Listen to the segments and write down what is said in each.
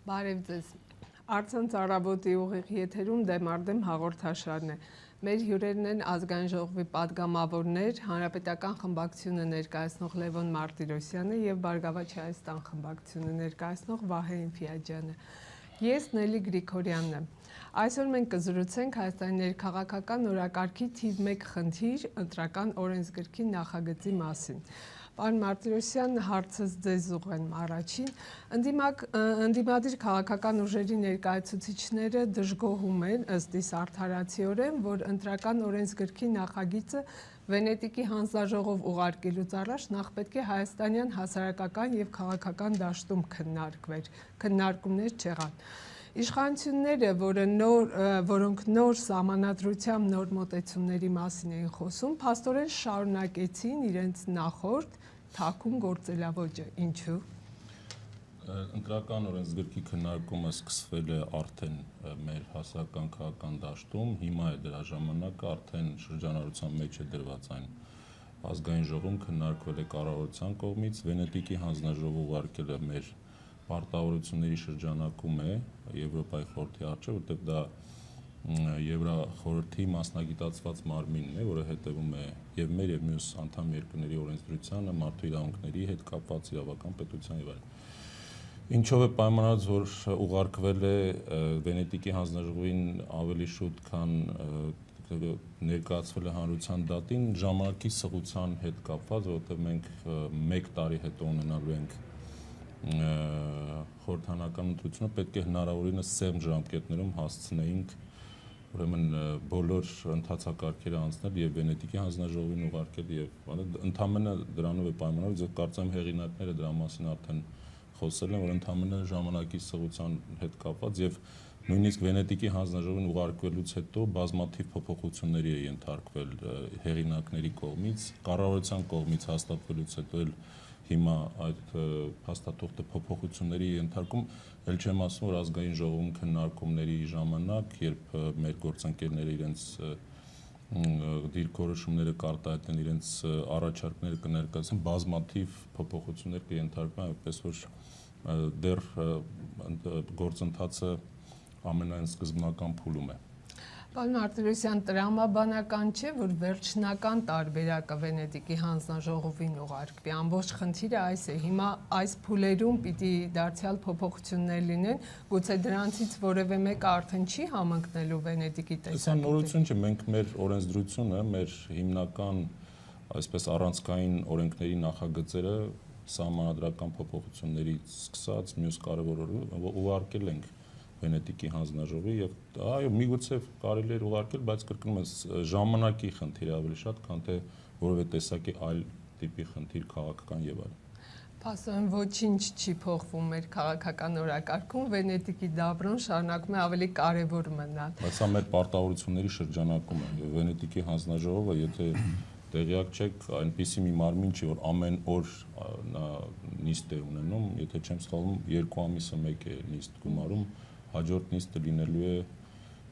Բարև ձեզ։ Առցանց առավոտի ուղիղ եթերում դեմ առ դեմ հաղորդաշարն է։ Մեր հյուրերն են ազգային ժողովի падգամավորներ, հանրապետական խմբակցությունը ներկայացնող Լևոն Մարտիրոսյանը եւ Բարգավաճ Հայաստան խմբակցությունը ներկայացնող Վահե Ինֆիաջյանը։ Ես Նելի Գրիգորյանն եմ։ Այսօր մենք կզրուցենք Հայաստանի ներքաղաքական օրակարգի թիվ 1 խնդիր ընտրական օրենսգրքի նախագծի մասին։ Պարոն Մարտիրոսյան, հարցս ձեզ ուղղեմ առաջին։ Ընդդիմադիր քաղաքական ուժերի ներկայացուցիչները դժգոհում են ըստ իս արդարացիորեն, որ ընտրական օրենսգրքի նախագիծը Վենետիկի հանձնաժողով ուղարկելուց առաջ նախ պետք է հայաստանյան հասարակական եւ քաղաքական դաշտում քննարկվեր, քննարկումներ չեղան։ Իշխանությունները, որոնք նոր սահմանադրությամբ նոր մոտեցումների մասին էին խոսում, փաստորեն շարունակեցին իրենց նախորդ թաքուն գործելավոճը։ Ինչու՞։ Ընտրական օրենսգրքի քննարկումը սկսվել է արդեն մեր հասարակական քաղաքական դաշտում, հիմա է դրա ժամանակը, արդեն շրջանառության մեջ է դրված այն ազգային ժողովում քննարկվել է կառավարության կողմից, Վենետիկի հանձնաժողովը ուղարկել է մեր պարտավորությունների շրջանակում է Եվրոպայի խորհրդի առջև, որտեղ դա Եվրախորհրդի մասնագիտացված մարմինն է, որը հետևում է եւ մեր եւ մյուս անդամ երկրների օրենսդրությանը, մարդու իրավունքների հետ կապված իրավական պետության եւ այլն։ Ինչով է պայմանավորված, որ ուղարկվել է Վենետիկի հանձնաժողովին ավելի շուտ, քան ներկայացվել է հանրության դատին, ժամանակի սղության հետ կապված, որովհետեւ մենք 1 տարի հետո ունենալու ենք խորհրդանական ընտրությունը, պետք է հնարավորինս սեղմ ժամկետներում հասցնեինք ուրեմն բոլոր ընթացակարգերը անցնել եւ Վենետիկի հանձնաժողովին ուղարկել եւ ընդամենը դրանով է պայմանավորված, եւ կարծեմ հեղինակները դրա մասին արդեն խոսել են, որ ընդամենը ժամանակի սղության հետ կապված եւ նույնիսկ Վենետիկի հանձնաժողովին ուղարկվելուց հետո բազմաթիվ փոփոխությունների է ենթարկվել հեղինակների կողմից, կառավարության կողմից հաստատվելուց հետո էլ հիմա այդ փաստաթուղթը փոփոխությունների ենթարկում, ել չեմ ասում, որ ազգային ժողովում քննարկումների ժամանակ, երբ մեր գործընկերները իրենց դիրքորոշումները կարտահայտեն, իրենց առաջարկները կներկայացնեն, բազմաթիվ փոփոխություններ կենթարկվեն, այնպես որ դեռ գործընթացը ամենայն սկզբնական փուլում է։ Պարոն Մարտիրոսյան, տրամաբանական չէ, որ վերջնական տարբերակը Վենետիկի հանձնաժողովին ուղարկվի։ Ամբողջ խնդիրը այս է։ Հիմա այս փուլերում պիտի դարձյալ փոփոխություններ լինեն, գուցե դրանցից որևէ մեկը արդեն չի համընկնելու Վենետիկի տեսակետին։ Սա նորություն չէ, մենք մեր օրենսդրությունը, մեր հիմնական այսպես առանցքային օրենքների նախագծերը սահմանադրական փոփոխություններից սկսած մյուս կարևոր ուղարկել ենք Վենետիկի հանձնաժողովի եւ այո, միգուցե կարելի է ուղարկել, բայց կրկնում եմ, ժամանակի խնդիր ավելի շատ, քան թե որևէ տեսակի այլ տիպի խնդիր քաղաքական եւ այլն։ Փաստորեն ոչինչ չի փոխվում մեր քաղաքական օրակարգում, Վենետիկի դաբրոն շարունակում է ավելի կարևոր մնալ։ Բայց սա մեր պարտավորությունների շրջանակում է։ Վենետիկի հանձնաժողովը, եթե տեղյակ չեք, այնպիսի մի մարմին չի, որ ամեն օր նա նիստ է ունենում, եթե չեմ սխալվում, 2 ամիսը մեկ է նիստ գումարում, հաջորդ նիստը լինելու է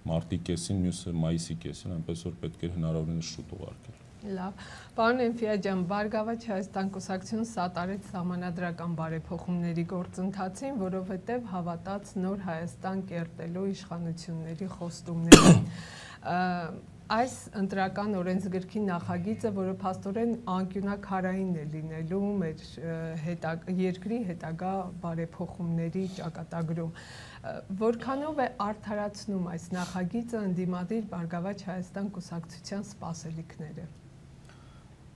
մարտի կեսին, մյուսը մայիսի կեսին, այնպես որ պետք է հնարավորինս շուտ ուղարկել։ Լավ, պարոն Ինֆիաջյան, Բարգավաճ Հայաստան կուսակցությունը սատարեց սահմանադրական բարեփոխումների գործընթացին, որովհետև հավատաց նոր Հայաստան կերտելու իշխանությունների խոստումներին։ Այս ընտրական օրենսգրքի նախագիծը, որը փաստորեն անկյունակարային է լինելու մեր երկրի հետագա բարեփոխումների ճակատագրում, որքանով է արդարացնում այս նախագիծը ընդդիմադիր Բարգավաճ Հայաստան կուսակցության սպասելիքները։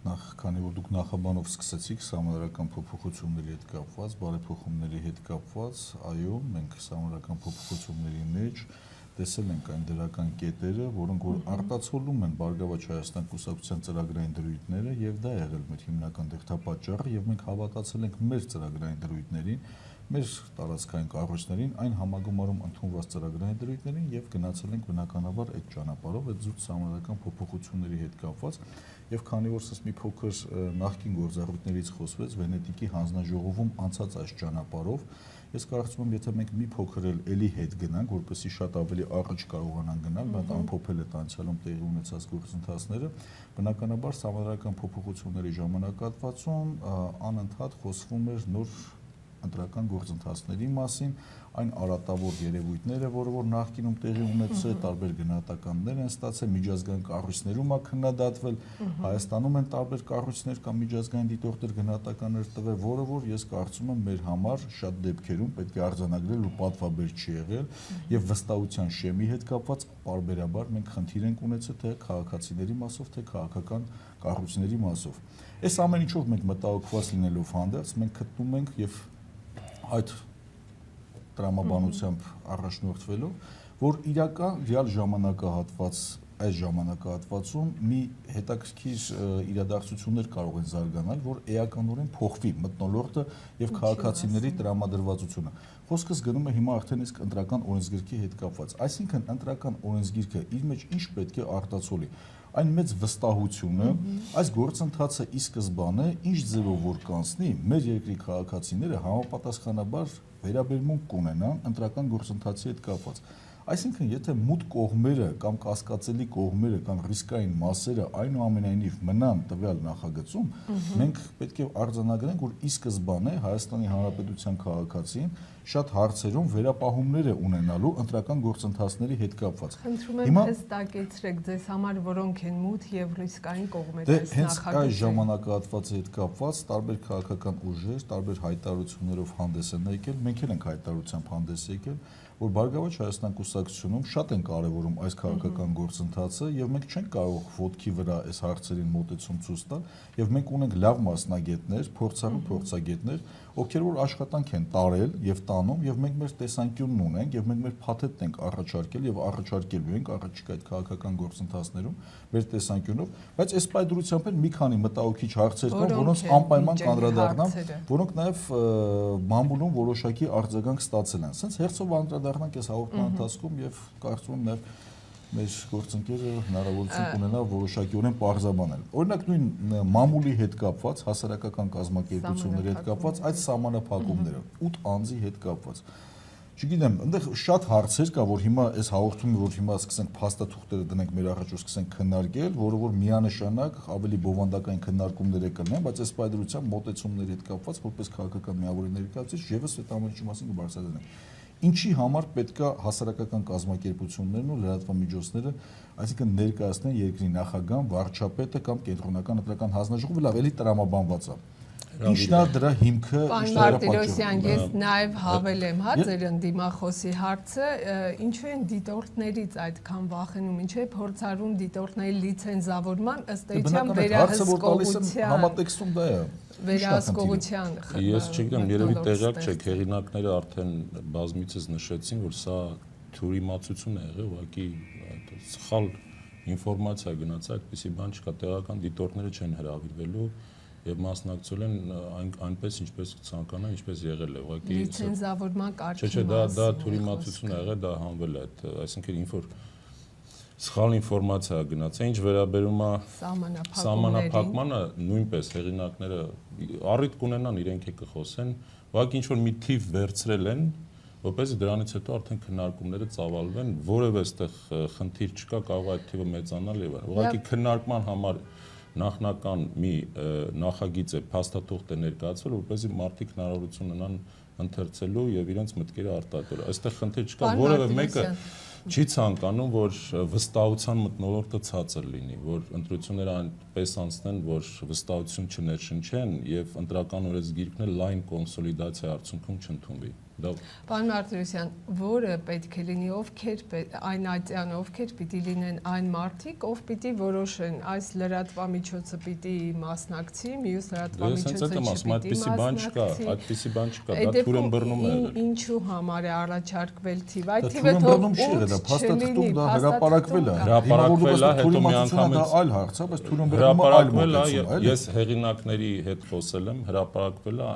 Նախ, քանի որ դուք նախաբանով սկսեցիք սահմանադրական փոփոխությունների հետ կապված, բարեփոխումների հետ կապված, այո, մենք սահմանադրական փոփոխությունների մեջ տեսել ենք այն դրական կետերը, որոնք որ արտացոլում են Բարգավաճ Հայաստան կուսակցության ծրագրային դրույթները եւ դա եղել մեր հիմնական դեղթապատճառը եւ մենք հավատացել ենք մեր ծրագրային դրույթներին, մեր տարածքային կառույցներին, այն համագումարում ընդունված ծրագրային դրույթներին եւ գնացել ենք բնականաբար այդ ճանապարհով, այդ զուտ սահմանադրական փոփոխությունների հետ կապված եւ քանի որ սա մի փոքր նախկին գործառույթներից խոսվեց Վենետիկի հանձնաժողովում անցած այս ճանապարհով, ես կարծում եմ, եթե մենք մի փոքր էլի հետ գնանք, որպեսզի շատ ավելի առաջ կարողանանք գնալ, բայց ամփոփել այդ անցյալում տեղի ունեցած գործընթացները, բնականաբար սահմանադրական փոփոխությունների ժամանակահատվածում անընդհատ խոսվում էր նոր ընտրական գործընթացների մասին, այն արատավոր երևույթները, որ նախկինում տեղի ունեցել, տարբեր գնահատականներ են ստացել, միջազգային կառույցներում է քննադատվել, Հայաստանում են տարբեր կառույցներ կամ միջազգային դիտորդներ գնահատականներ տվել, որը որ ես կարծում եմ մեր համար շատ դեպքերում պետք է արձանագրել ու պատվաբեր չի եղել, եւ վստահության շեմի հետ կապված պարբերաբար մենք խնդիր ենք ունեցել թե քաղաքացիների մասով, թե քաղաքական կառույցների մասով։ Այս ամեն ինչով մենք մտահոգված լինելով հանդերձ, մենք գտնում ենք եւ այդ տրամաբանությամբ առաջնորդվելով, որ իրական ռեալ ժամանակահատված այս ժամանակահատվածում մի հետաքրքիր իրադարձություններ կարող են զարգանալ, որ էականորեն փոխվի մթնոլորտը եւ քաղաքացիների տրամադրվածությունը։ Խոսքս գնում է հիմա արդեն իսկ ընտրական օրենսգրքի հետ կապված։ Այսինքն ընտրական օրենսգիրքը իր մեջ ինչ պետք է արտացոլի։ Այն մեծ վստահությունը, այս գործընթացը ի սկզբանե ինչ ձևով որ կանցնի, մեր երկրի քաղաքացիները համապատասխանաբար վերաբերմունք կունենան ընտրական գործընթացի հետ կապված։ Այսինքն, եթե մութ կողմերը կամ կասկածելի կողմերը կամ ռիսկային մասերը այնուամենայնիվ մնան տվյալ նախագծում, մենք պետք է արձանագրենք, որ ի սկզբանե Հայաստանի Հանրապետության քաղաքացին շատ հարցերում վերապահումներ է ունենալու ընտրական գործընթացների հետ կապված։ Խնդրում եմ հստակեցրեք ձեզ համար, որոնք են մութ եւ ռիսկային կողմերը այս նախագծի։ Հենց այս ժամանակահատվածի հետ կապված տարբեր քաղաքական ուժեր, տարբեր հայտարարություններով հանդես են եկել, մենք էլ ենք հայտարարությամբ հանդես եկել, որ Բարգավաճ Հայաստան կուսակցությունում շատ են կարևորում այս քաղաքական գործընթացը եւ մենք չենք կարող ոտքի վրա այս հարցերին մոտեցում ցույց տալ եւ մենք ունենք լավ մասնագետներ, փորձագետներ, ովքեր որ աշխատանք են տարել եւ տանում եւ մենք մեր տեսանկյունն ունենք եւ մենք մեր փաթեթն ենք առաջարկել եւ առաջարկելու ենք առաջիկա այդ քաղաքական գործընթացներում մեր տեսանկյունով, բայց այս պայդրությամբ են մի քանի մտահոգիչ հարցեր կան, որոնց անպայման կանդրադառնամ, որոնք նաեւ մամուլում որոշակի արձագանք ստացել են։ Սենց հերթով անդրադառնանք այս հաղորդման ընթացքում եւ կարծում եմ նաեւ մեր գործընկերը հնարավորություն կունենա որոշակիորեն պարզաբանել։ Օրինակ նույն մամուլի հետ կապված, հասարակական կազմակերպությունների հետ կապված այդ սահմանափակումները 8 անձի հետ կապված։ Չգիտեմ, այնտեղ շատ հարցեր կա, որ հիմա այս հաղորդումը, որ հիմա սկսենք փաստաթուղթերը դնենք մեր առաջ ու սկսենք քննարկել, որը որ միանշանակ ավելի բովանդակային քննարկումներ կլինեն, բայց այս պայդրությամբ մոտեցումների հետ կապված, որպես քաղաքական միավորների ներկայացուցիչ, եւս այդ ամենի մասին կբարձրացնենք։ Ինչի համար պետք է հասարակական կազմակերպություններն ու լրատվամիջոցները, այսինքն ներկայացնեն երկրի նախագահան, վարչապետը կամ կենտրոնական ընտրական հանձնաժողովը, լավ, էլի տրամաբանված է։ Ինչն է դրա հիմքը, ինչն է դրա պատճառը։ Ես նաև հավելեմ, ձեր ընդդիմախոսի հարցը, ինչու են դիտորդներից այդքան վախենում, ինչու է փորձառում դիտորդների լիցենզավորման ըստ էության վերահսկողության համատեքստում դա է։ Վերահսկողության։ Ես չգիտեմ, երևի տեղյակ չեք, հեղինակները արդեն բազմիցս նշեցին, որ սա թյուրիմացություն է եղել, ուղղակի սխալ ինֆորմացիա գնացել, այդպիսի բան չկա, տեղական դիտորդները չեն հրավիրվելու եւ մասնակցել են այնպես ինչպես ցանկանան, ինչպես եղել է, ուղղակի լիցենզավորման կարգի Չէ, դա թյուրիմացություն է եղել, դա հանվել է, այսինքն սխալ ինֆորմացիա գնացել, ինչ վերաբերում է սահմանափակմանը, նույնպես հեղինակները առիթ կունենան, իրենք է կխոսեն, ուղղակի ինչ որ մի թիվ վերցրել են, որպեսզի դրանից հետո արդեն քննարկումները ծավալվեն, որևէ այդտեղ խնդիր չկա, կարող է այդ թիվը մեծանալ եւ ուղղակի քննարկման համար նախնական մի նախագիծ է, փաստաթուղթ է ներկայացվել, որպեսզի մարդիկ հնարավորություն ունենան ընթերցելու եւ իրենց մտքերը արտահայտելու։ Այստեղ խնդիր չկա, որևէ մեկը չի ցանկանում, որ վստահության մթնոլորտը ցածր լինի, որ ընտրությունները այնպես անցնեն, որ վստահություն չներշնչեն եւ ընտրական օրենսգիրքն էլ լայն կոնսոլիդացիա արդյունքում չընդունվի։ Պարոն Մարտիրոսյան, որը պետք է լինի, ովքեր այն ատյանը, ովքեր պիտի լինեն այն մարդիկ, ով պիտի որոշեն, այս լրատվամիջոցը պիտի մասնակցի, մյուս լրատվամիջոցը չպիտի այդպիսի բան չկա, դա թուրըմբռնում է եղել։ Ինչու համար է առաջարկվել թիվ, այդ թիվը թուրըմբռնում չի եղել, փաստաթղթում դա հրապարակվել է։ Հրապարակվել է, հետո միանգամից այլ հարց է, բայց թուրըմբռնումը այլ մոտեցում է։ Ես հեղինակների հետ խոսել եմ, հրապարակվել է,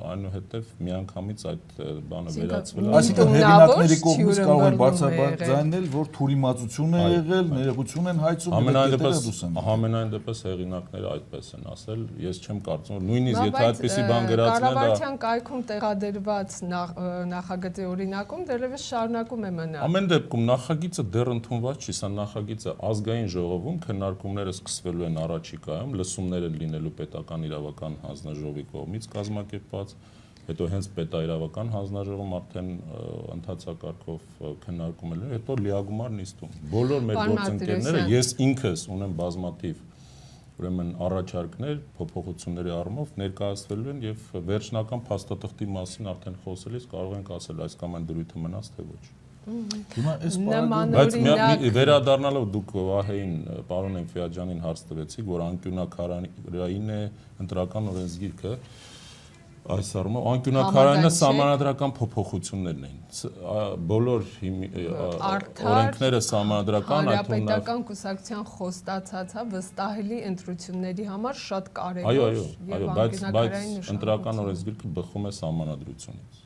այնուհետև միանգամից այդ բանը վերացվել է։ Այսինքն հեղինակների կողմից կարող են բարձրաբանել, որ թուրիմացություն է եղել, ներողություն են հայցում, Համենայն դեպս հեղինակները այդպես են ասել, ես չեմ կարծում, որ նույնիսկ եթե այդպիսի բան գրածն է, Կառավարության կայքում տեղադրված նախագծի օրինակում դեռևս շարունակում է մնալ։ Ամեն դեպքում նախագիծը դեռ ընդունված չի, սա նախագիծը ազգային ժողովում քննարկումները սկսվելու են առաջիկայում, լսումներ են լինելու պետական իրավական հանձնաժողովի կողմից կազմակերպված հետո հենց պետաիրավական հանձնաժողովում արդեն ընդհանցակարգով քննարկում էր, հետո լիագումար նիստում։ Բոլոր մեր գործընկերները, ես ինքս ունեմ բազմաթիվ ուրեմն առաջարկներ փոփոխությունների առումով ներկայացվելու են եւ վերջնական փաստաթղթի մասին արդեն խոսելիս կարող ենք ասել այս կամ այն դրույթը մնաց թե ոչ։ Հիմա այս բայց վերադառնալով դուք Վահեին պարոն Էնֆիաջյանին հարց տվեցիք, որ անկյունակարային է ընտրական օրենսգիրքը, այս առումով անկյունակարայինը սահմանադրական փոփոխություններն էին։ Բոլոր օրենքները սահմանադրական, այդ թվում Հանրապետական կուսակցության խոստացածա վստահելի ընտրությունների համար շատ կարևոր այո, բայց ընտրական օրենսգիրքը բխում է սահմանադրությունից։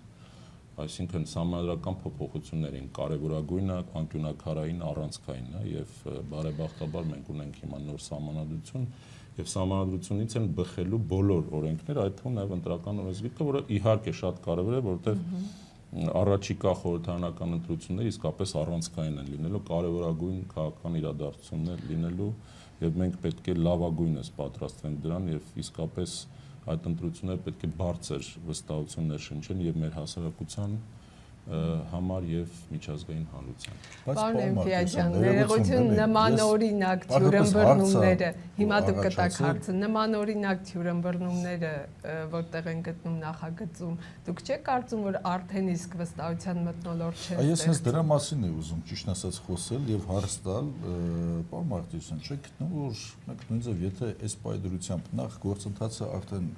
Այսինքն սահմանադրական փոփոխություններ են կարևորագույնը անկյունակարային առանցքային է եւ բարեբախտաբար մենք ունենք հիմա նոր սահմանադրություն եւ սահմանադրությունից են բխելու բոլոր օրենքները, այդ թվում նաեւ ընտրական օրենսգիրքը, որը իհարկե շատ կարևոր է, որովհետեւ առաջիկա խորհրդարանական ընտրությունները իսկապես առանցքային են լինելու, կարևորագույն քաղաքական իրադարձություններ լինելու եւ մենք պետք է լավագույնս պատրաստվենք դրան եւ իսկապես այդ ընտրությունները պետք է բարձր վստահություն ներշնչեն եւ մեր հասարակության համար եւ միջազգային հանրության։ Պարոն Էնֆիաջյան, ներողություն նմանօրինակ թյուրըմբռնումները, հիմա դուք կտակ հարցը, նմանօրինակ թյուրըմբռնումները, որտեղ են գտնում նախագծում, դուք չեք կարծում, որ արդեն իսկ վստահության մթնոլորտ չէ։ Ես հենց դրա մասին եմ ուզում ճիշտ ասած խոսել եւ հարց տալ, պարոն Մարտիրոսյան, չեք գտնում, որ մենք նույնիսկ եթե այս պայդրությամբ նախ գործընթացը արդեն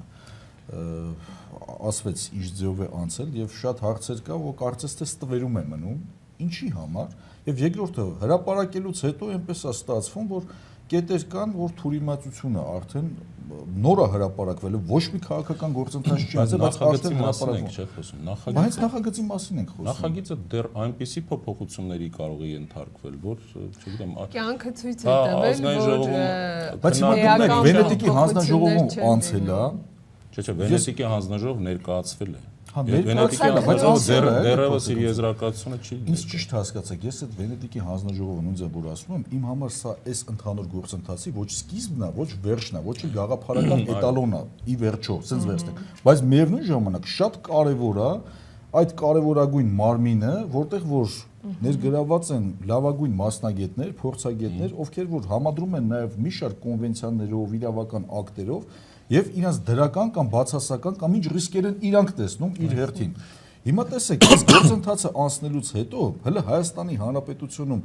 ասվեց ինչ ձեով է անցել եւ շատ հարցեր կա, որ կարծես թե ստվերում է մնում, ինչի համար, եւ երկրորդը հրապարակելուց հետո այնպես է ստացվում, որ կետեր կան, որ թուրիմացությունը արդեն նորը հրապարակվել է, ոչ մի քաղաքական գործընթաց չի եղել, բայց արդեն հրապարակվում է, չէ՞ խոսում, բայց նախագծի մասին ենք խոսում։ Նախագիծը դեռ այնպիսի փոփոխությունների կարող է ենթարկվել, որ, չգիտեմ, կյանքը ցույց է տվել, որ բայց հիմա դուք Վենետիկի հանձնաժողովում անցել է Չէ, Վենետիկի հանձնաժողով ներկայացվել է։ Վենետիկի հանձնաժողովը դեռևս իր եզրակացությունը չի։ Ինչ ճիշտ հասկացեք, ես այդ Վենետիկի հանձնաժողովը նույնիսկ որ ասում եմ, իմ համար սա այս ընդհանուր գործընթացի ոչ սկիզբն է, ոչ վերջն է, ոչ էլ գաղափարական էտալոնն է, ի վերջո, sense վերցնենք։ Բայց միևնույն ժամանակ շատ կարևոր է այդ կարևորագույն մարմինը, որտեղ որ ներգրաված են լավագույն մասնագետներ, փորձագետներ, ովքեր որ համադրում են նաև մի շարք կոնվենցիաներով, իրավական ակտերով եւ իրանց դրական կամ բացասական կամ ինչ ռիսկեր են իրանք տեսնում իր հերթին։ Հիմա տեսեք, այս գործընթացը անցնելուց հետո հələ Հայաստանի Հանրապետությունում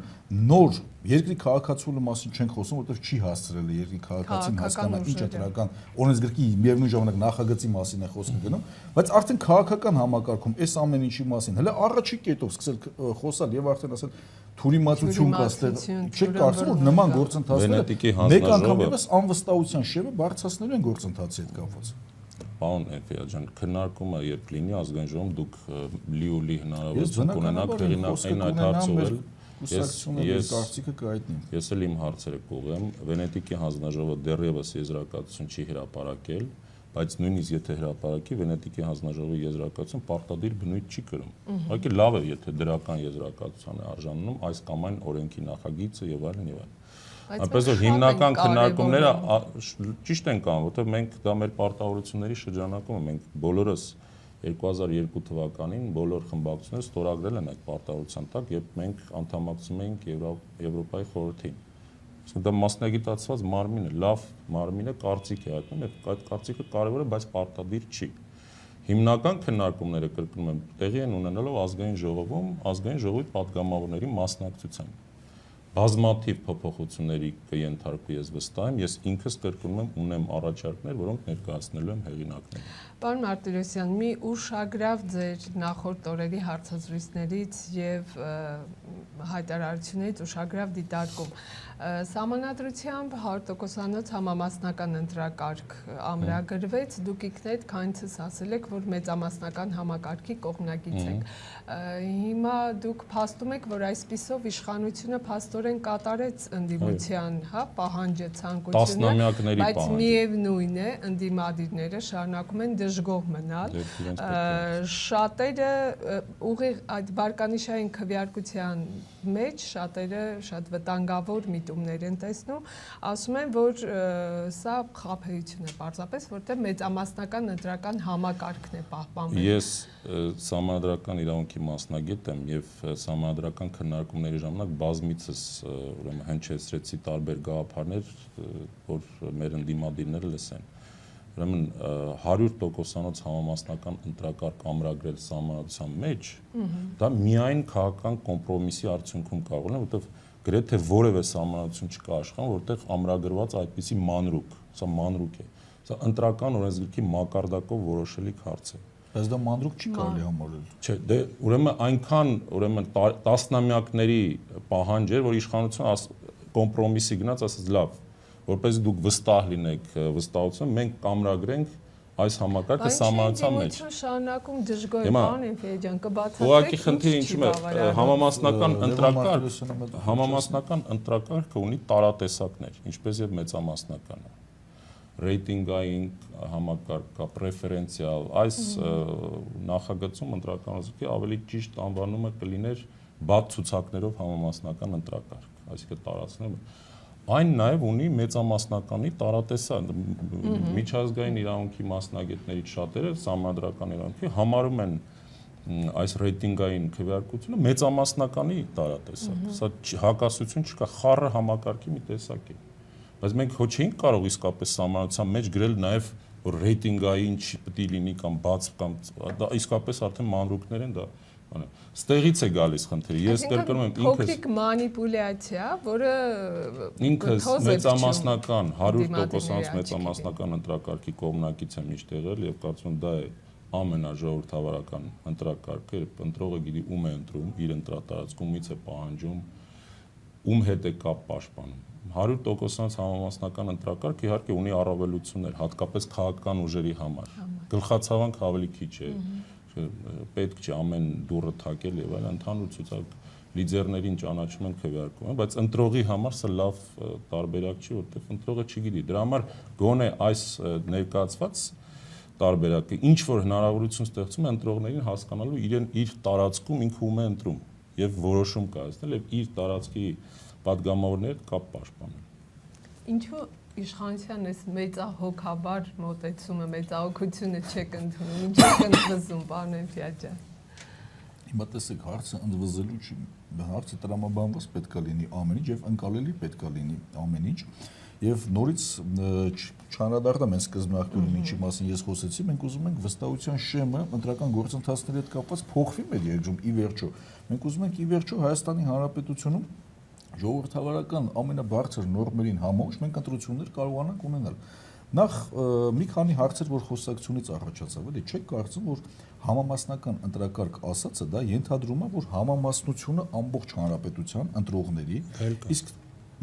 նոր երկրի քաղաքացիության մասին չենք խոսում, որովհետեւ չի հասցրել երկրի քաղաքացին հասկանալ ինչ է դրական օրենսգրքի միևնույն ժամանակ նախագծի մասին է խոսքը գնում, բայց արդեն քաղաքական համակարգում այս ամեն ինչի մասին հələ առաջի կետով սկսել խոսալ եւ արդեն ասել թուրիմացություն կա այստեղ, չեք կարծում որ նման գործընթացները մեկ անգամ եւս անվստահության շեմը բարձրացնելու են գործընթացի հետ կապված։ Պարոն Էնֆիաջյան, քննարկումը երբ լինի ազգային ժողովում դուք լիուլի հնարավորություն կունենաք հեղինակային այդ հարցը ես կարծիքը կայտնի։ Ես էլ իմ հարցերը կուղեմ, Վենետիկի հանձնաժողովը դեռևս եզրակացություն չի հրապարակել, բայց նույնիսկ եթե հրապարակի Վենետիկի հանձնաժողովի եզրակացություն պարտադիր բնույթ չի կրում։ Ուղղակի լավ է, եթե դրական եզրակացության է արժանանում այս կամ այն օրենքի նախագիծը եւ այլն եւ այլն։ Այնպես որ հիմնական քննարկումները ճիշտ են կան, որովհետև մենք դա մեր պարտավորությունների շրջանակում ենք բոլորս 2002 թվականին բոլոր խմբակցությունները ստորագրել են այդ պարտավորության տակ, երբ մենք անդամակցում էինք Եվրոպայի խորհրդին։ Իսկ դա մասնագիտացված մարմին է, լավ մարմին է, կարծիք է հայտնում եւ այդ կարծիքը կարեւոր է, բայց պարտադիր չի։ Հիմնական քննարկումները կրկնում եմ, տեղի են ունենալով ազգային ժողովում, ազգային ժողովի պատգամավորների մասնակցությամբ։ Բազմաթիվ փոփոխությունների կենթարկվի ես վստահ եմ, ես ինքս կրկնում եմ ունեմ առաջարկներ, որոնք ներկայացնելու եմ հեղինակներին։ Պարոն Մարտիրոսյան, մի ուշագրավ ձեր նախորդ օրերի հարցազրույցներից եւ հայտարարություններից ուշագրավ դիտարկում։ Սահմանադրությամբ 100%-անոց համամասնական ընտրակարգ ամրագրվեց, դուք ինքներդ քանիցս ասել եք, որ մեծամասնական համակարգի կողմնակից եք։ Հիմա դուք փաստում եք, որ այսպիսով իշխանությունը փաստորեն կատարեց ընդդիմության, պահանջը, ցանկությունը, բայց միևնույն է, ընդդիմադիրները շարունակում են դժգոհ մնալ։ Շատերը ուղիղ այդ բարկանիշային քվեարկության մեջ շատերը շատ վտանգավոր միտումներ են տեսնում, ասում են, որ սա խաբեություն է պարզապես, որտեղ մեծամասնական ընտրական համակարգն է պահպանվել։ Ես սահմանադրական իրավունքի մասնագետ եմ եւ սահմանադրական քննարկումների ժամանակ բազմիցս ուրեմն հնչեցրեցի տարբեր գաղափարներ, որ մեր ընդդիմադիրները լսեն։ Ուրեմն 100%-անոց համամասնական ընտրակարգ ամրագրել սահմանադրության մեջ, դա միայն քաղաքական կոմպրոմիսի արդյունքում կարող է, որտեղ գրեթե որևէ սահմանադրություն չկա աշխարհում, որտեղ ամրագրված այդպիսի մանրուք, սա մանրուք է։ Սա ընտրական օրենսգրքի մակարդակով որոշելիք հարց է։ Բայց դա մանրուք չի կարելի համարել։ Չէ, դե ուրեմն այնքան տասնամյակների պահանջ էր, որ իշխանությունը կոմպրոմիսի գնաց, ասաց լավ, որպեսզի դուք վստահ լինեք, վստահություն, մենք կամրագրենք այս համակարգը սահմանության մեջ։ Այն շարունակում դժգոհ բան են Ֆեյջան, կբացատրեք։ Ուղղակի խնդիրը ինչու՞ է, համամասնական ընտրակարգը ունի տարատեսակներ, ինչպես եւ մեծամասնականը։ Ռեյտինգային համակարգ կա, պրեֆերենցիալ, այս նախագծում ընտրականությունը ավելի ճիշտ անվանումը կլիներ բաց ցուցակներով համամասնական ընտրակարգ, այսինքն տարածքները։ Այն նաև ունի մեծամասնականի տարատեսակ, միջազգային իրավունքի մասնագետներից շատերը սահմանադրական իրավունքի համարում են այս ռեյտինգային քվեարկությունը մեծամասնականի տարատեսակ։ Սա հակասություն չկա, խառը համակարգի մի տեսակ է։ Բայց մենք հո չէինք կարող իսկապես սահմանության մեջ գրել նաև որ ռեյտինգային չպետք է լինի կամ բաց կամ դա իսկապես արդեն մանրուքներ են դա ստեղից է գալիս խնդիրը։ Ես կրկնում եմ փոքրիկ մանիպուլյացիա, որը ինքս մեծամասնական 100%-անոց մեծամասնական ընտրակարգի կողմնակից եմ միշտ եղել եւ կարծում եմ դա է ամենաժողովրդավարական ընտրակարգը, երբ ընտրողը գիտի ում է ընտրում, իր ընտրատարածքումից է պահանջում, ում հետ է կապ պաշտպանում։ 100%-անոց համամասնական ընտրակարգ իհարկե ունի առավելություններ, հատկապես քաղաքական ուժերի համար։ Գլխացավանք ավելի քիչ է, պետք չէ ամեն դուռը թակել եւ այլն, ընդհանուր ցուցակ լիդերներին ճանաչում են քվեարկում, բայց ընտրողի համար սա լավ տարբերակ չի, որտեղ ընտրողը չգիտի։ Դրա համար գոնե այս ներկայացված տարբերակը ինչ որ հնարավորություն ստեղծում է ընտրողներին հասկանալու իր տարածքում ինքը ում է ընտրում եւ որոշում կայացնել եւ իր տարածքի պատգամավորները կապ պաշտպանել։ Ինչու իշխանության այս մեծահոգաբար մոտեցումը, մեծահոգությունը չեք ընդունում, ինչ եք ընդվզում, պարոն Ֆիաջան։ Հիմա տեսեք, հարցը ընդվզելու չի, հարցը տրամաբանված պետք է լինի ամեն ինչ եւ ընկալելի պետք է լինի ամեն ինչ։ Եվ նորից չանդրադառնամ այն սկզբնախտորին, ինչի մասին ես խոսեցի, մենք ուզում ենք վստահության շեմը ընտրական գործընթացների հետ կապված փոխվի մեր երկրում ի վերջո։ Մենք ուզում ենք ի վերջո Հայաստանի Հանրապետությունում ժողովրդավարական ամենաբարձր նորմերին համոհ մենք ընտրություններ կարողանանք ունենալ։ Նախ մի քանի հարցեր, որ խոսակցությունից առաջացավ, էլի չեք կարծում, որ համամասնական ընտրակարգ ասածը դա ենթադրում է, որ համամասնությունը ամբողջ հանրապետության ընտրողների, իսկ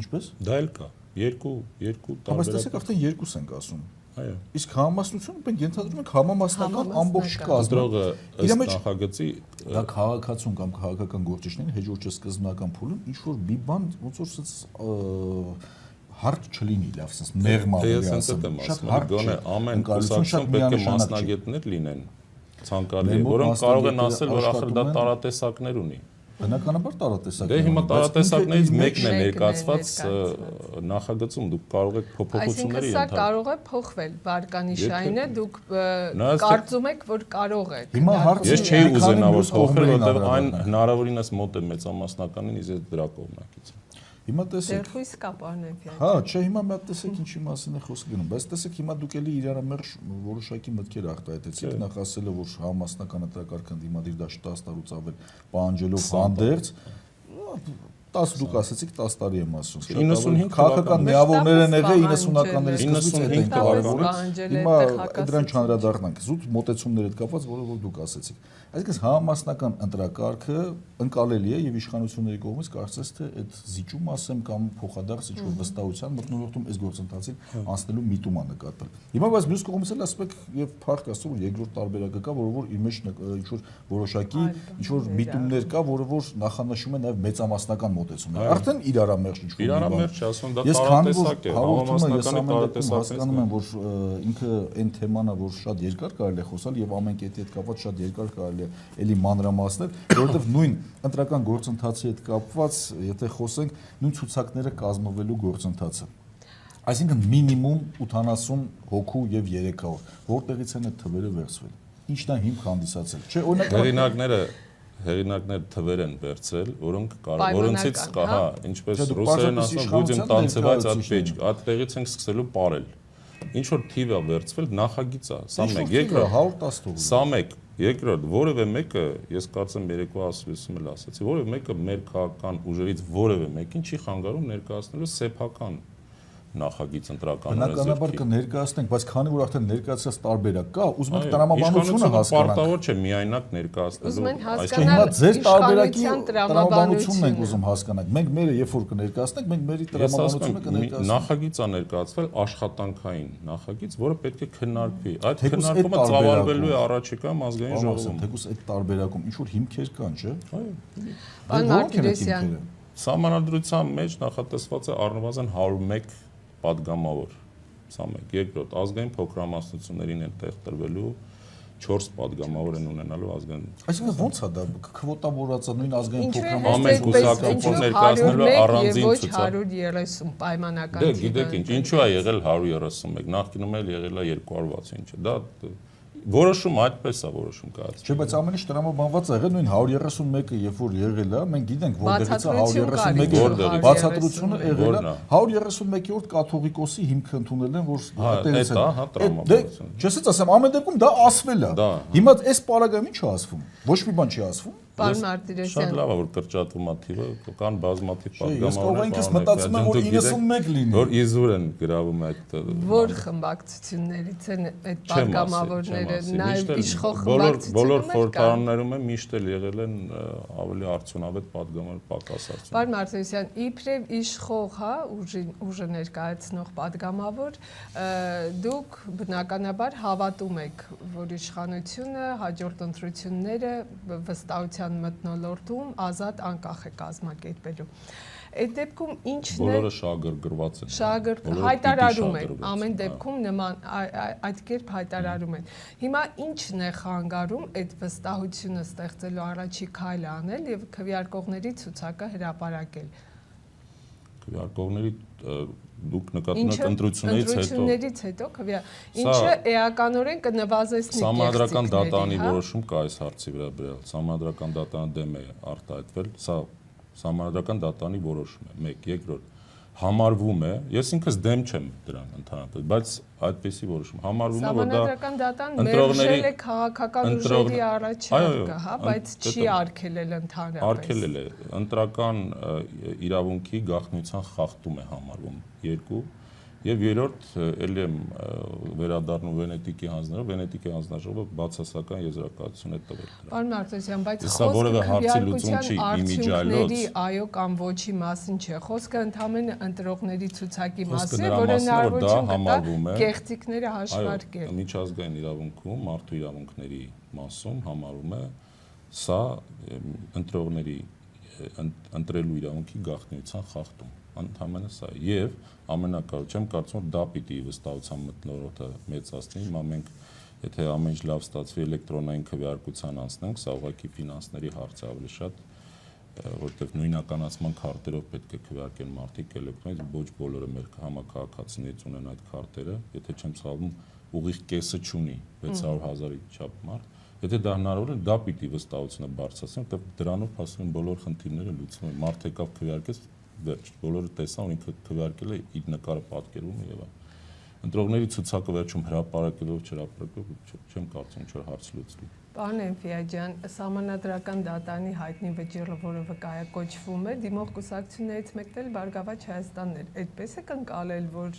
ինչպես։ Դա էլ կա։ Երկու տարբերակ։ Բայց տեսեք, արդեն երկուս ենք ասում։ Այո։ Իսկ համամասնությունը մենք ենթադրում ենք համամասնական ամբողջ կազմը։ Ըստ նախագծի դա քաղաքացուն կամ քաղաքական գործիչներին հաջորդի սկզբնական փուլում ինչ որ մի բան ոնց որ հարկ չլինի, լավ ասած, մեղմավերի ասեմ։ Շատ հարկ գոնե ամեն կուսակցություն պետք է մասնագետներ լինեն ցանկալի, որոնք կարող են ասել, որ ախր դա տարատեսակներ ունի։ Բնականաբար տարատեսակներ։ Դե հիմա տարատեսակներից մեկն է ներկայացված նախագծում, դուք կարող եք փոփոխությունների ենթարկել։ Այսինքն սա կարող է փոխվել, վարկանիշային է, դուք կարծում եք, որ կարող եք։ Հիմա հարցը ես չէի ուզենա որ փոխվի, որովհետև այն հնարավորինս մոտ է մեծամասնականին, իսկ դրա կողմնակից եմ։ Հիմա տեսեք։ Դեռ հույս կա, պարոն Ֆիաջան։ Հա, չէ, հիմա մի հատ տեսեք ինչի մասին է խոսքը գնում, բայց տեսեք հիմա դուք էլի իրարամերժ որոշակի մտքեր արտահայտեցիք, նախ ասելը որ համամասնական ընտրակարգ ընդդիմադիր դա 10 տարուց ավել պահանջելով հանդերձ 10 դուք ասացիք 10 տարի եմ ասում։ 95 քաղաքական միավորներ են եղել 90-ականների սկզբից այդ են կարևորը։ Հիմա դրան չանդրադառնանք։ Զուտ մոտեցումներ հետ կապված, որը դուք ասացիք։ Այսինքն համամասնական ընտրակարգը ընկալելի է եւ իշխանությունների կողմից կարծես թե այդ զիջում ասեմ կամ փոխադարձ ինչ որ վստահության մտնոլորտում այս գործընթացին անցնելու միտում է նկատել։ Հիմա բայց մյուս կողմից էլ ասում եք եւ փառք Աստծո որ երկրորդ տարբերակը կա, որ իր մեջ ինչ որ որոշակի ինչ որ միտումներ կա, որը որ նախանշում է նաեւ մեծամասնական մոտեցում է։ Արդեն իրարամերժ ինչ-որ իրարամերժ չի, ասում դա տարատեսակ է, համամասնականի տարատեսակ։ Հասկանում եմ, է։ որ ինքը այն թեման է, որ շատ երկար կարելի է խոսալ եւ ամեն կետի հետ կապված շատ երկար կարելի է էլի մանրամասնել, որովհետեւ նույն ընտրական գործընթացի հետ կապված, եթե խոսենք, նույն ցուցակները կազմվելու գործընթացը։ Այսինքն մինիմում 80 հոգու եւ 3 օր, որտեղից են այդ թվերը վերցվել։ Ինչն է հիմք հանդիսացել։ Չէ, օրինակ հեղինակներ թվեր են վերցրել, որոնք որոնցից հա, ինչպես ռուսերեն ասում, будем танцевать от печки, այդտեղից ենք սկսելու ապարել։ Ինչ որ թիվ է վերցվել, նախագիծ է, սա մեկ, երկրորդ 110 սա մեկ, երկրորդ որևէ մեկը, ես կարծեմ երեկվա ասուլիսում էլ ասացի, որևէ մեկը մեր քաղաքական ուժերից որևէ մեկին չի խանգարում ներկայացնելու սեփական նախագիծ ընտրական բնականաբար կներկայացնենք, բայց քանի որ արդեն ներկայացած տարբերակ կա, ուզում ենք տրամաբանությունը հասկանանք։ Պարտավոր չէ միայնակ ներկայացնելու, այսինքն հիմա ձեր տարբերակի տրամաբանությունն ենք ուզում հասկանանք։ Մենք մերը երբ որ կներկայացնենք, մենք մերի տրամաբանությունը կներկայացնենք։ Նախագիծ է ներկայացվել աշխատանքային նախագիծ, որը պետք է քննարկվի։ Այդ քննարկումը ծավալվելու է առաջիկայում ազգային ժողովում։ Թեկուզ այդ տարբերակում ինչ որ հիմքեր կան, չէ՞։ Պարոն Մարտիրոսյան, Սահմանադրության մեջ նախատեսված է առնվազն 101 պատգամավոր, սա մեկ, երկրորդ ազգային փոքրամասնություններին են տեղ տրվելու 4 պատգամավոր են ունենալու ազգային։ Այսինքն ոնց է դա քվոտավորած է նույն ազգային փոքրամասնությունների ամեն կուսակցություն ներկայացնելու առանձին ցուցակ։ 130 պայմանական։ Դե գիտեք ինչ, ինչու է եղել 131, նախկինում էլ եղել է 260 ինչ։ Դա որոշում այդպես է որոշում կայացել։ Չէ, բայց ամեն ինչ տրամաբանված է եղել նույն 131-ը, երբ որ եղել է, մենք գիտենք որտեղից է 131-ը, բացատրությունը եղել է 131-րդ կաթողիկոսի հիմքը ընդունել են, որ այդտեղից է։ Հա, տրամաբանություն։ Չեսից ասեմ, ամեն դեպքում դա ասվել է։ Հիմա այս պարագայում ի՞նչ է ասվում։ Ոչ մի բան չի ասվում։ Պարոն Մարտիրոսյան, շատ լավ է որ կրճատվում է թիվը, կան բազմաթիվ պատգամավորներ։ Ես կարող ինքս մտածում եմ, որ 91 լինի։ Որ իզուր են գրավում այդ որ խմբակցություններից են այդ պատգամավորները, նաև իշխող բոլոր խորհրդարաններում է միշտ էլ եղել են ավելի արդյունավետ պատգամավոր, պակաս արդյունավետ։ Պարոն Մարտիրոսյան, իբրև իշխող, հա, ուժը ներկայացնող պատգամավոր, դուք բնականաբար հավատում եք, որ իշխանությունը հաջորդ ընտրությունները վստահության մթնոլորտում ազատ անկախ է կազմակերպելու։ Այդ դեպքում ինչն է բոլորը շահագրգռված են։ Հայտարարում են, ամեն դեպքում նման այդ կերպ հայտարարում են։ Հիմա ինչն է խանգարում այդ վստահությունը ստեղծելու առաջի քայլը անել եւ քվեարկողների ցուցակը հրապարակել։ Քվեարկողների դուք նկատում եք ընտրություններից հետո ինչը էականորեն կնվազեցնի Սահմանադրական դատանի որոշում կա այս հարցի վրա, Սահմանադրական դատանը դեմ է արտահայտվել, սա Սահմանադրական դատանի որոշում է, մեկ, երկրորդ համարվում է, ես ինքս դեմ չեմ դրան ընդհանրապես, բայց այդպեսի որոշում համարվում է, որ դա Սահմանադրական դատան մերժել է քաղաքական ուժերի առաջարկը, հա, բայց չի արգելել ընդհանրապես։ Արգելել է, ընտրական իրավունքի գաղտնիության խախտում է համարվում, 2 Եվ երրորդ ելի եմ վերադառնում Վենետիկի հանձնարարը, Վենետիկի հանձնաժողովը բացասական եզրակացություն է տվել դրան։ Պարոն Մարտիրոսյան, բայց խոսքը արդյունքների այո կամ ոչի մասին չէ, խոսքը ընդհանրապես ընտրողների ցուցակի մասին է, որը հնարավորություն կտա կեղծիքները հաշվարկել։ Միջազգային իրավունքում մարդու իրավունքների մասում համարվում է սա ընտրողների ընտրելու իրավունքի գաղտնիության խախտում, ընդհանրապես սա եւ ամենակարևորը չեմ կարծում որ դա պիտի վստահության մթնոլորտը մեծացնի, հիմա մենք եթե ամեն ինչ լավ ստացվի էլեկտրոնային քվեարկության անցնենք, սա ուղղակի ֆինանսների հարց է ավելի շատ, որտեղ նույնականացման քարտերով պետք է քվեարկեն մարդիկ էլեկտրոնից, ոչ բոլորը մեր համակարգացիներից ունեն այդ քարտերը, եթե չեմ սխալվում, ուղիղ կեսը չունի 600,000-ի չափ մարդ, եթե դա հնարավոր է, դա պիտի վստահությունը բարձրացնի, որտեղ դրանով հասնում են բոլոր խնդիրները լուծվում են, մարդ եկավ քվեարկեց վերջ, բոլորը տեսան, որ ինքը քվեարկել է իր նկարը պատկերվում է եւ ընտրողների ցուցակը վերջում հրապարակելով չհրապարակելով չեմ կարծում ինչ որ հարց լուծվի։ Պարոն Էնֆիաջյան, Սահմանադրական դատանի հայտնի վճիռը, որը վկայակոչվում է, դիմող կուսակցություններից մեկն էլ Բարգավաճ Հայաստանն էր, այդպես է կընկալել, որ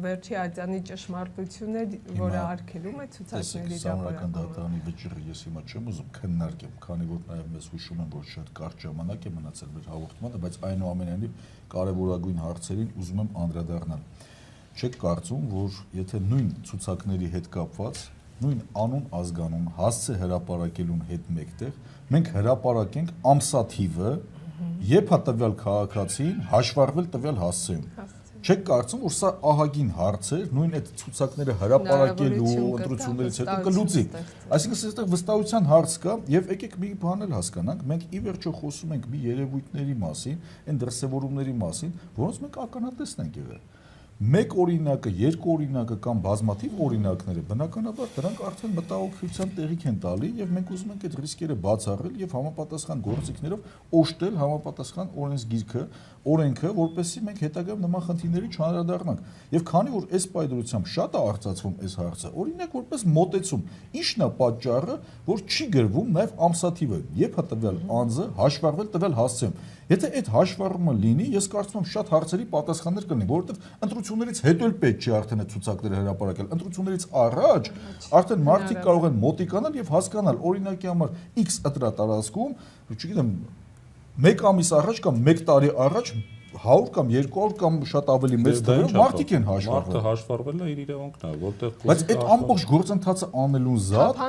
վերջի ատյանի ճշմարտությունը, որը արգելում է ցուցակների Սահմանադրական դատանի վճիռը ես հիմա չեմ ուզում քննարկեմ, քանի որ նաև մեզ հուշում են, որ շատ կարճ ժամանակ է մնացել մեր հաղորդմանը, բայց այնուամենայնիվ կարևորագույն հարցերին ուզում եմ անդրադառնալ։ Չեք կարծում, որ եթե նույն ցուցակների հետ կապված նույն անուն ազգանուն հասցե հրապարակելուն հետ մեկտեղ մենք հրապարակենք ամսաթիվը Երբ հա տվյալ քաղաքացին հաշվառվել տվյալ հասցեում։ Չեք կարծում, որ սա ահագին հարց է, նույն այդ ցուցակները հրապարակելու ընտրություններից հետո կլուծի։ Այսինքն այստեղ վստահության հարց կա եւ եկեք մի բան էլ հասկանանք, մենք ի վերջո խոսում ենք մի երևույթների մասին, այն դրսևորումների մասին, որոնց մենք ականատեսն ենք եղել։ Մեկ օրինակը, երկու օրինակը կամ բազմաթիվ օրինակները բնականաբար դրանք արդեն մտահոգության տեղիք են տալի եւ մենք ուզում ենք այդ ռիսկերը բացառել եւ համապատասխան գործիքներով օժտել համապատասխան օրենքը, որպեսզի մենք հետագայում նման խնդիրների չանդրադառնանք։ Եվ քանի որ այս պայմանությամբ շատ է արծացվում այս հարցը, օրինակ որպես մոտեցում, ի՞նչն է պատճառը, որ չի գրվում նաեւ ամսաթիվը, երբ տվյալ անձը հաշվառվել տվյալ հասցեում։ Եթե այդ հաշվառումը լինի, ես կարծում եմ շատ հարցերի պատասխաններ կլինի, որովհետև ընտրություններից հետո էլ պետք չի արդեն այդ ցուցակները հրապարակել։ Ընտրություններից առաջ արդեն մարդիկ կարող են մոտիկանալ եւ հասկանալ, օրինակի համար X ընտրատարածքում, չգիտեմ, 1 ամիս առաջ կամ 1 տարի առաջ 100 կամ 200 կամ շատ ավելի մեծ թվով մարդիկ են հաշվառվել։ Մարդը հաշվառվելն է իր իրավունքն է, որտեղ բայց այդ ամբողջ գործընթացը անելուն զատ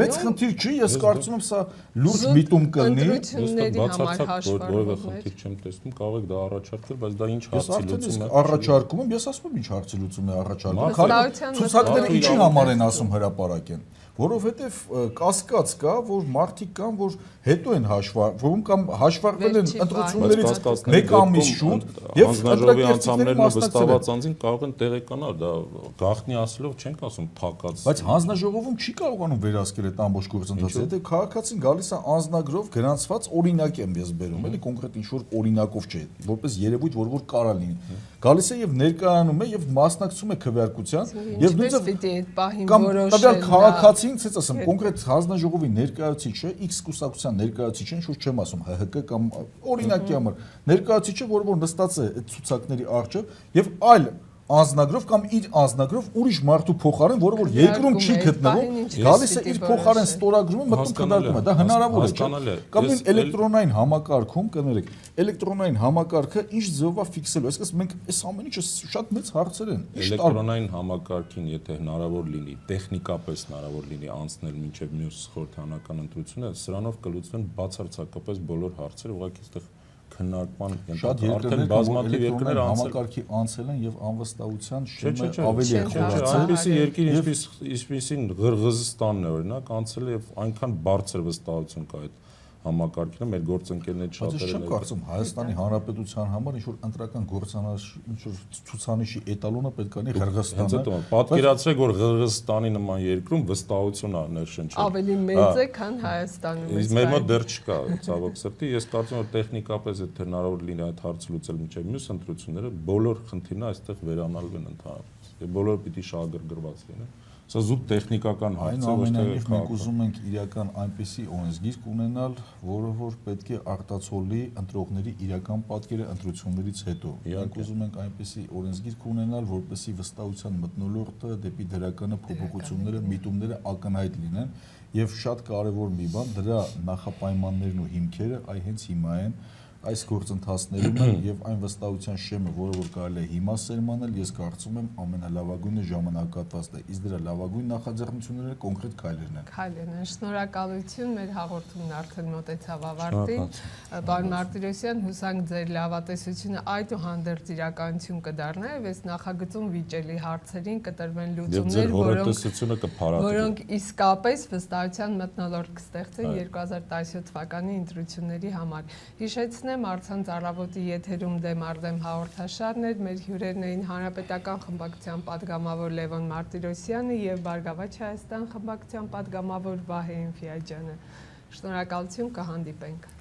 մեծ խնդիր չի, ես կարծում եմ սա լուրջ միտում կլինի։ Բացարձակ որևէ խնդիր չեմ տեսնում, կարող եք դա առաջարկել, բայց դա ինչ հարցի լուծում է։ Առաջարկում եմ, ես ասում եմ ինչ հարցի լուծում է առաջարկում։ Ցուցակները ինչի համար են ասում հրապարակեն։ Որովհետև կասկած կա, որ մարդիկ կան, որ հետո են հաշվառվում կամ հաշվառվել են ընտրություններից 1 ամիս շուտ եւ հանձնաժողովի անդամներն ու վստահված անձին կարող են տեղեկանալ, դա գաղտնի ասելով չենք ասում փակած։ Բայց հանձնաժողովում չի կարողանում վերահսկել այդ ամբողջ գործընթացը։ Եթե քաղաքացին գալիս է անձնագրով գրանցված օրինակ եմ ես բերում, էլի կոնկրետ ինչ-որ օրինակով չէ, որպես երևույթ, որ կարա լինի։ Գալիս է եւ ներկայանում է եւ մասնակցում է քվեարկության եւ նույնիսկ քաղաքացին, ցած ասեմ, կոնկրետ հանձնաժողովի ներկայացուցիչը, X կուսակցության ներկայացուցիչը, ինչ որ չեմ ասում, ՀՀԿ կամ օրինակի համար, ներկայացուցիչը, որ նստած է այդ ցուցակների առջև եւ այլ անձնագրով կամ իր անձնագրով ուրիշ մարդու փոխարեն, որը որ երկրում չի գտնվում, գալիս է իր փոխարեն ստորագրումը մտնում քննարկում է, դա հնարավոր է, չէ՞։ Կամ նույն էլեկտրոնային համակարգում, կներեք, էլեկտրոնային համակարգը ինչ ձևով է ֆիքսելու, այսինքն մենք այս ամեն ինչը շատ մեծ հարցեր են։ Էլեկտրոնային համակարգին, եթե հնարավոր լինի, տեխնիկապես հնարավոր լինի անցնել մինչև մյուս խորհրդանական ընտրությունը, սրանով կլուծվեն բացարձակապես բոլոր հարցերը, ուղղակի այստեղ քննարկման արդեն բազմաթիվ երկրներ համակարգի անցել են եւ անվստահության շեմը ավելի է խորացել։ Այնպիսի երկիր ինչպիսին Ղրղըզստանն է օրինակ անցել եւ այնքան բարձր վստահություն կա այդ համակարգին, մեր գործընկերներ շատերը։ Բայց չեմ կարծում Հայաստանի Հանրապետության համար ինչ որ ընտրական ցուցանիշի էտալոնը պետք է լինի Ղրղըզստանը։ Պատկերացրեք, որ Ղրղըզստանի նման երկրում վստահություն ա ներշնչել։ Ավելի մեծ է, քան Հայաստանում։ Մեր մոտ դեռ չկա, ցավոք սրտի, ես կարծում եմ որ տեխնիկապես եթե հնարավոր լինի այդ հարցը լուծել մինչև մյուս ընտրությունները, բոլոր խնդիրները այստեղ վերանալվեն ընդհանրապես։ Եվ բոլորը պիտի շահագրգռված լինեն։ Սա զուտ տեխնիկական հարց է, ոչ թե մենք ուզում ենք իրական այնպիսի օրենսգիր ունենալ, որը որ պետք է արտացոլի ընտրողների իրական պատկերը ընտրություններից հետո։ Մենք ուզում ենք այնպիսի օրենսգիր ունենալ, որպեսզի վստահության մթնոլորտը դեպի դրականը փոփոխությունները, միտումները ակնհայտ լինեն, եւ շատ կարեւոր մի բան, դրա նախապայմաններն ու հիմքերը այ հենց հիմա են այս գործընթացներում եւ այն վստահության շեմը, որը որ կարելի է հիմա սերմանել, ես կարծում եմ ամենալավագույնը ժամանակատվածն է։ Իսկ դրա լավագույն նախաձեռնությունները կոնկրետ քայլերն են։ Քայլերն են։ Շնորհակալություն, մեր հաղորդումն արդեն մոտեցավ ավարտին։ Պարոն Մարտիրոսյան, հուսանք ձեր լավատեսությունը այդուհանդերձ իրականություն կդառնա եւ այս նախագծում վիճելի հարցերին կտրվեն լուծումներ, որոնք իսկապես վստահության մթնոլորտ կստեղծեն 2017 թվականի ընտրությունների համար։ Հիշեցնեմ, առցանց առավոտի եթերում դեմ արդեմ հաղորդաշարն էր, մեր հյուրերն էին Հանրապետական խմբակցության պատգամավոր Լևոն Մարտիրոսյանը եւ Բարգավաճ Հայաստան խմբակցության պատգամավոր Վահե Ինֆիաջյանը։ Շնորհակալություն, կհանդիպենք։